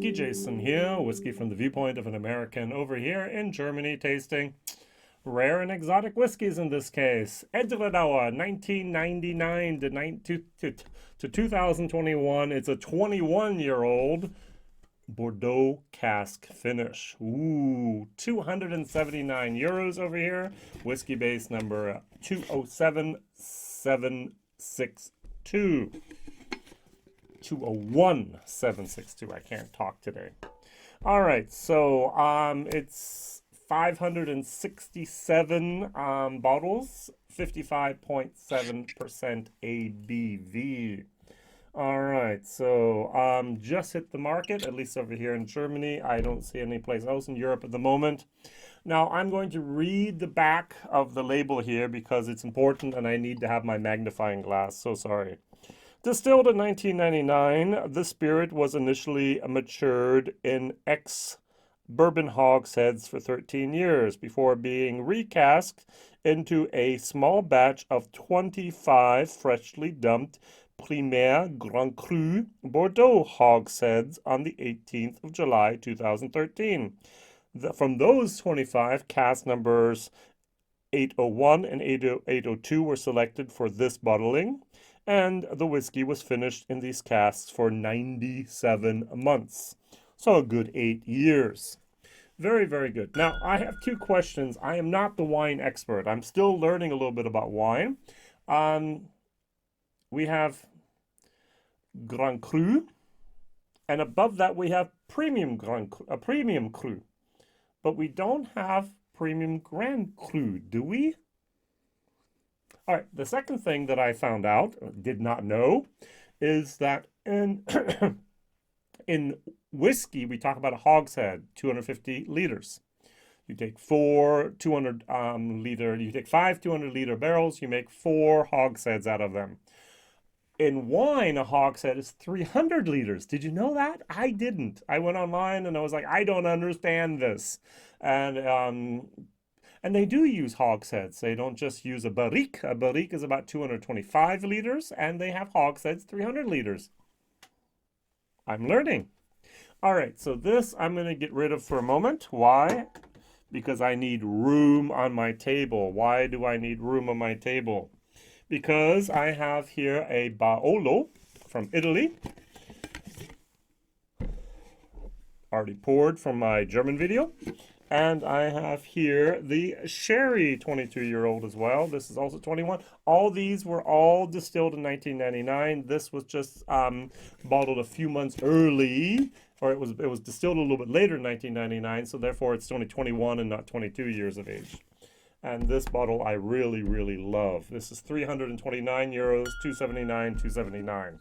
WhiskyJason here, whiskey from the viewpoint of an American over here in Germany, tasting rare and exotic whiskeys in this case. Edradour, 1999 to 2021. It's a 21-year-old Bordeaux Cask Finish. Ooh, 279 euros over here. Whiskybase number 207762. 201762. I can't talk today. All right, so it's 567 bottles, 55.7% ABV. All right, so just hit the market, at least over here in Germany. I don't see any place else in Europe at the moment. Now, I'm going to read the back of the label here because it's important and I need to have my magnifying glass. So sorry. Distilled in 1999, the spirit was initially matured in bourbon hogsheads for 13 years before being recasked into a small batch of 25 freshly dumped Primaire Grand Cru Bordeaux hogsheads on the 18th of July 2013. From those 25, cask numbers 801 and 802 were selected for this bottling, and the whiskey was finished in these casks for 97 months. So a good 8 years. Very, very good. Now, I have two questions. I am not the wine expert. I'm still learning a little bit about wine. We have Grand Cru, and above that we have Premium Cru. But we don't have Premium Grand Cru, do we? All right, the second thing that I found out, did not know, is that in in whiskey, we talk about a hogshead, 250 liters. You take you take 5 200-liter barrels, you make 4 hogsheads out of them. In wine, a hogshead is 300 liters. Did you know that? I didn't. I went online and I was like, I don't understand this. And they do use hogsheads. They don't just use a barrique. A barrique is about 225 liters, and they have hogsheads 300 liters. I'm learning. All right, so this I'm going to get rid of for a moment. Why? Because I need room on my table. Why do I need room on my table? Because I have here a Barolo from Italy, already poured from my German video. And I have here the Sherry 22-year-old as well. This is also 21. All these were all distilled in 1999. This was just bottled a few months early, or it was distilled a little bit later in 1999, so therefore it's only 21 and not 22 years of age. And this bottle I really, really love. This is 329 euros, 279, 279.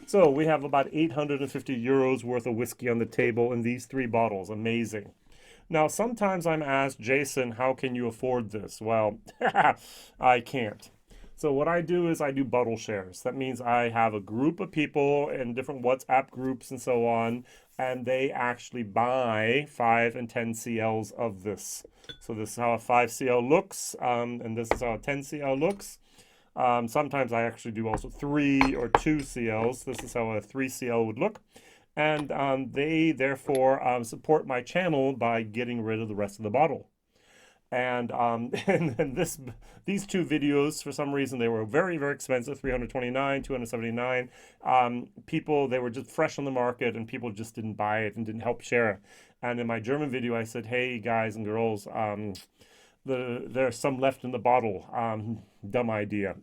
So we have about 850 euros worth of whiskey on the table in these 3 bottles. Amazing. Now, sometimes I'm asked, Jason, how can you afford this? Well, I can't. So what I do is I do bottle shares. That means I have a group of people in different WhatsApp groups and so on, and they actually buy 5 and 10 CLs of this. So this is how a 5 CL looks, and this is how a 10 CL looks. Sometimes I actually do also 3 or 2 CLs. This is how a 3 CL would look. And they therefore support my channel by getting rid of the rest of the bottle. And these 2 videos, for some reason, they were very, very expensive, 329, 279. They were just fresh on the market, and people just didn't buy it and didn't help share it. And in my German video, I said, hey, guys and girls, there's some left in the bottle. Dumb idea.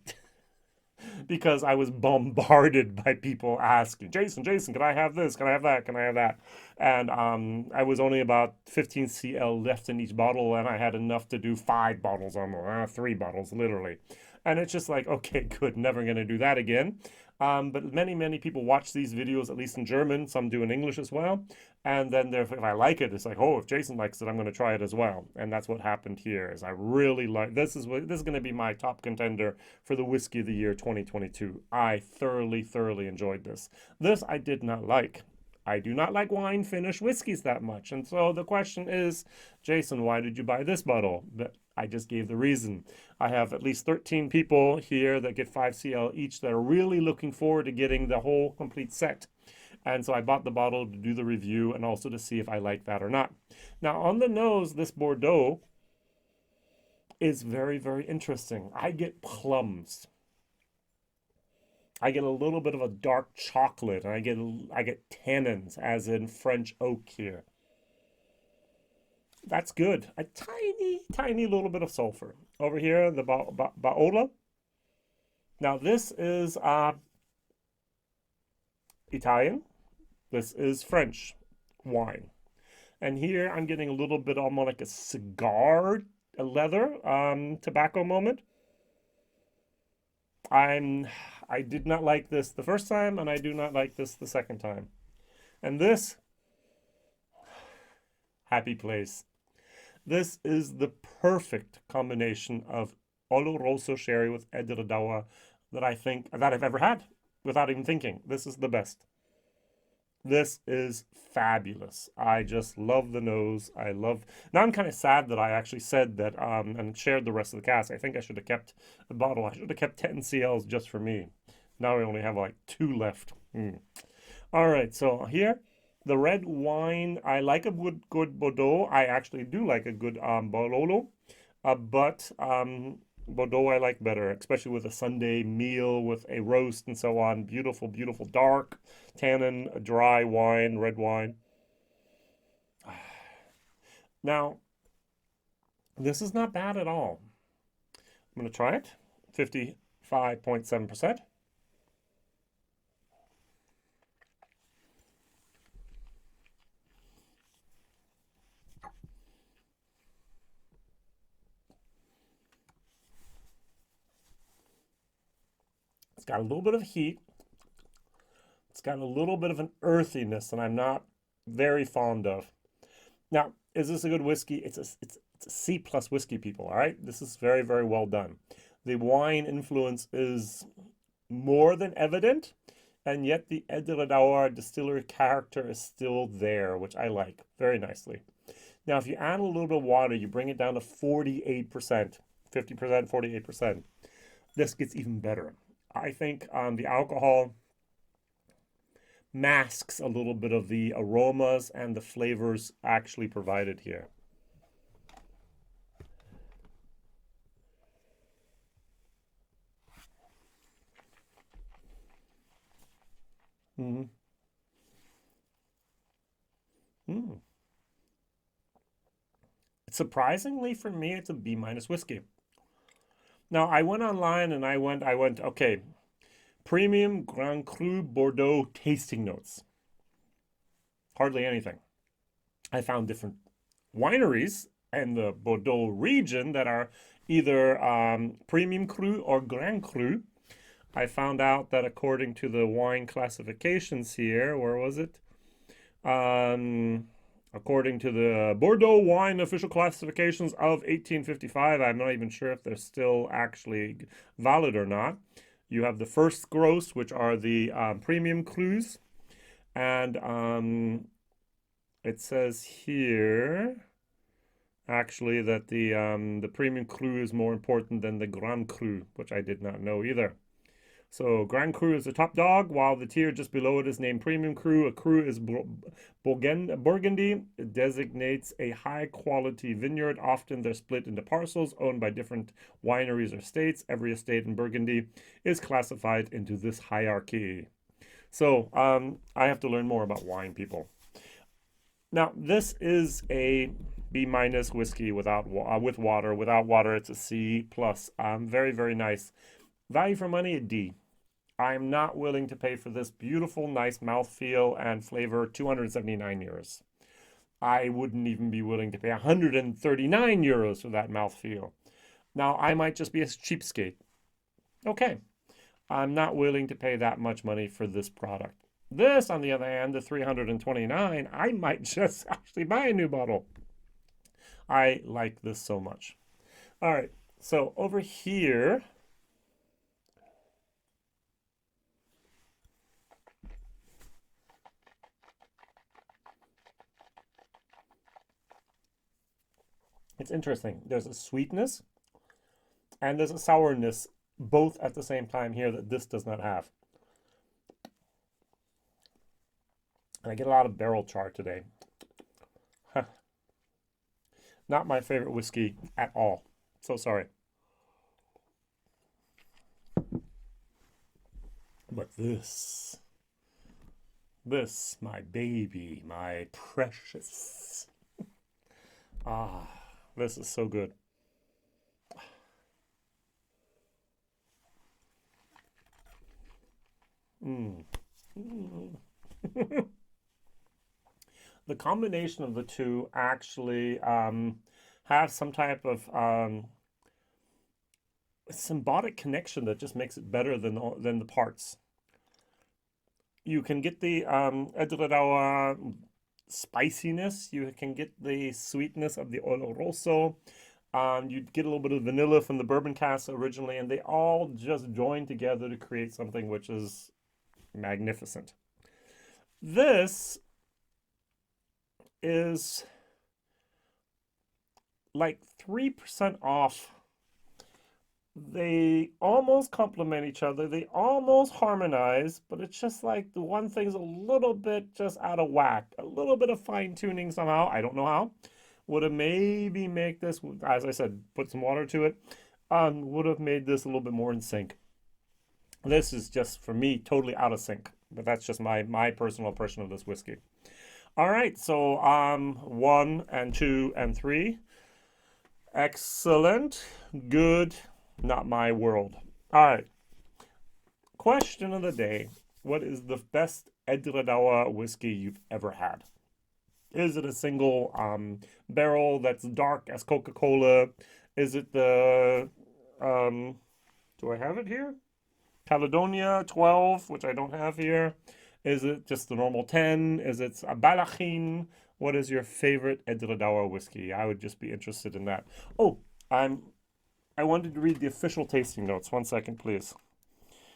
Because I was bombarded by people asking, Jason, can I have this? Can I have that? Can I have that? And I was only about 15 CL left in each bottle, and I had enough to do 5 bottles almost, 3 bottles, literally. And it's just like, okay, good, never going to do that again. But many, many people watch these videos, at least in German. Some do in English as well. And then if I like it, it's like, oh, if Jason likes it, I'm going to try it as well. And that's what happened here. Is I really like this. Is going to be my top contender for the whiskey of the year 2022. I thoroughly, thoroughly enjoyed this. This I did not like. I do not like wine finished whiskeys that much. And so the question is, Jason, why did you buy this bottle? But I just gave the reason. I have at least 13 people here that get 5 CL each that are really looking forward to getting the whole complete set. And so I bought the bottle to do the review and also to see if I like that or not. Now, on the nose, this Bordeaux is very, very interesting. I get plums. I get a little bit of a dark chocolate, and I get tannins, as in French oak here. That's good. A tiny, tiny little bit of sulfur. Over here, the Baola. Now, this is Italian. This is French wine. And here I'm getting a little bit almost like a cigar, a leather tobacco moment. I did not like this the first time, and I do not like this the second time. And this, happy place. This is the perfect combination of Oloroso sherry with Edradour that I've ever had without even thinking. This is the best. This is fabulous. I just love the nose. Now I'm kind of sad that I actually said that and shared the rest of the cask. I think I should have kept a bottle. I should have kept 10 CLs just for me. Now we only have like 2 left. All right, so here, the red wine, I like a good Bordeaux. I actually do like a good Barolo, but Bordeaux I like better, especially with a Sunday meal with a roast and so on. Beautiful, beautiful, dark, tannin, dry wine, red wine. Now, this is not bad at all. I'm going to try it. 55.7%. It's got a little bit of heat. It's got a little bit of an earthiness that I'm not very fond of. Now, is this a good whiskey? It's a C plus whiskey, people, all right? This is very, very well done. The wine influence is more than evident, and yet the Edradour distillery character is still there, which I like very nicely. Now, if you add a little bit of water, you bring it down to 48%, 50%, 48%. This gets even better. I think the alcohol masks a little bit of the aromas and the flavors actually provided here. Surprisingly for me, it's a B- whiskey. Now, I went online and I went, okay, premium Grand Cru Bordeaux tasting notes. Hardly anything. I found different wineries in the Bordeaux region that are either premium cru or Grand Cru. I found out that according to the wine classifications here, where was it? According to the Bordeaux wine official classifications of 1855, I'm not even sure if they're still actually valid or not. You have the first gross, which are the premium crus, and it says here actually that the premium cru is more important than the Grand Cru, which I did not know either. So Grand Cru is the top dog, while the tier just below it is named Premium Cru. A cru is Burgundy. It designates a high-quality vineyard. Often they're split into parcels owned by different wineries or estates. Every estate in Burgundy is classified into this hierarchy. So I have to learn more about wine, people. Now, this is a B- whiskey with water. Without water, it's a C+. Very, very nice. Value for money, a D. I'm not willing to pay for this beautiful, nice mouthfeel and flavor, 279 euros. I wouldn't even be willing to pay 139 euros for that mouthfeel. Now, I might just be a cheapskate. Okay. I'm not willing to pay that much money for this product. This, on the other hand, the 329, I might just actually buy a new bottle. I like this so much. All right. So over here, it's interesting. There's a sweetness and there's a sourness both at the same time here that this does not have. And I get a lot of barrel char today. Not my favorite whiskey at all. So sorry. But this, my baby, my precious. Ah, this is so good. Mm. The combination of the two actually have some type of symbiotic connection that just makes it better than the parts. You can get the Edradour spiciness. You can get the sweetness of the Oloroso. You'd get a little bit of vanilla from the bourbon cask originally, and they all just join together to create something which is magnificent. This is like 3% off. They almost complement each other. They almost harmonize, but it's just like the one thing's a little bit just out of whack. A little bit of fine tuning somehow. I don't know how. Would have maybe make this, as I said, put some water to it. Would have made this a little bit more in sync. This is just, for me, totally out of sync. But that's just my personal impression of this whiskey. All right, so 1 and 2 and 3. Excellent. Good. Not my world. All right. Question of the day. What is the best Edradour whiskey you've ever had? Is it a single barrel that's dark as Coca-Cola? Is it the, do I have it here? Caledonia 12, which I don't have here. Is it just the normal 10? Is it a Balachin? What is your favorite Edradour whiskey? I would just be interested in that. Oh, I wanted to read the official tasting notes. 1 second, please.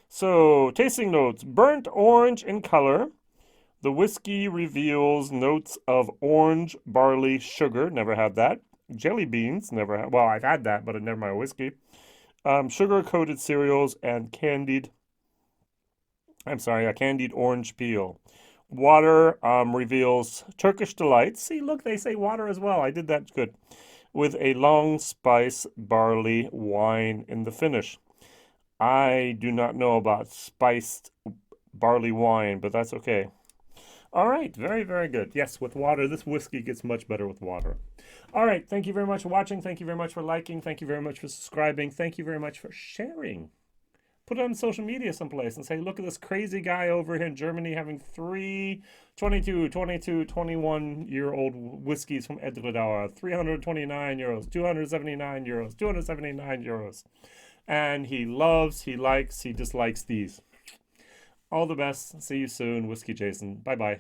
So, tasting notes. Burnt orange in color. The whiskey reveals notes of orange, barley, sugar. Never had that. Jelly beans. Never had. Well, I've had that, but never my whiskey. Sugar-coated cereals and candied orange peel. Water reveals Turkish delights. See, look, they say water as well. I did that good. With a long spice barley wine in the finish. I do not know about spiced barley wine, but that's okay. All right, very, very good. Yes, with water, this whiskey gets much better with water. All right, thank you very much for watching. Thank you very much for liking. Thank you very much for subscribing. Thank you very much for sharing. Put it on social media someplace and say, look at this crazy guy over here in Germany having 3 22, 22, 21-year-old whiskeys from Edradour. 329 euros, 279 euros, 279 euros. And he loves, he likes, he dislikes these. All the best. See you soon. Whiskey Jason. Bye-bye.